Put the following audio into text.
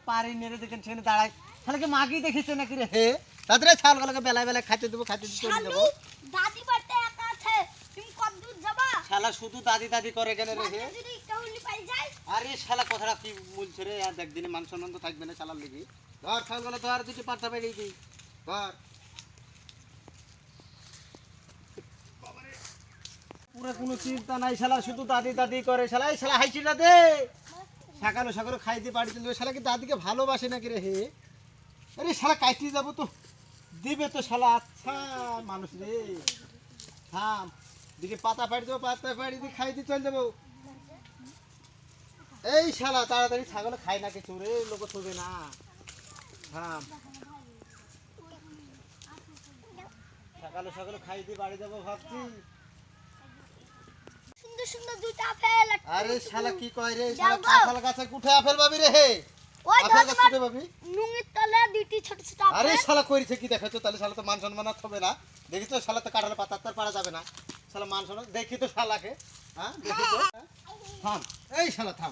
পারি নেড়ে দেখেন সেখানে দাঁড়ায় শালাকে মাগি দেখেছে নাকি রে হে তাদের ছাগলগুলোকে বেলায় বেলায় খাইতে দেবো খাইতে দিতে দেবো দাদি বাড়িতে একা আছে তুমি কত দূর যাবা শালা শুধু দাদি দাদি করে কেন রে হে যদি কাউলি পাই যায় আরে শালা কথাটা কি বলছে রে আর একদিনে মান সম্মান তো থাকবে না শালার লেগে ধর ছাগলগুলো ধর দুটি পাতা বেরিয়ে দিই ধর পুরো কোনো চিন্তা নাই শালা শুধু দাদি দাদি করে শালা এই শালা হাইছিটা দে সকালে সকালে খাইতে বাড়িতে দেবে শালা কি দাদিকে ভালোবাসে নাকি রে হে আরে শালা কাইতে যাবো তো দিবে তো শালা আচ্ছা মানুষ রে থাম দিকে পাতা ফাড়ি দেবো পাতা ফাড়ি দিয়ে খাইতে চলে যাবো এই শালা তাড়াতাড়ি ছাগল খাই না কিছু রে লোক থবে না থাম সকালে সকালে খাই দিয়ে বাড়ি যাবো ভাবছি সুন্দর সুন্দর দুটো আপেল আরে শালা কি কয় রে শালা কাঁঠাল গাছে কুঠে আপেল পাবি রে হে ওই আপেল গাছ কুঠে পাবি নুঙ্গির তলে দুটি ছোট ছোট আরে আপেল শালা কইছে কি দেখাচ্ছ তাহলে শালা তো মান সম্মান আর হবে না দেখি তো শালা তো কাঁঠালে পাতা তার পারা যাবে না শালা মান সম্মান দেখি তো শালাকে হ্যাঁ দেখি তো থাম এই শালা থাম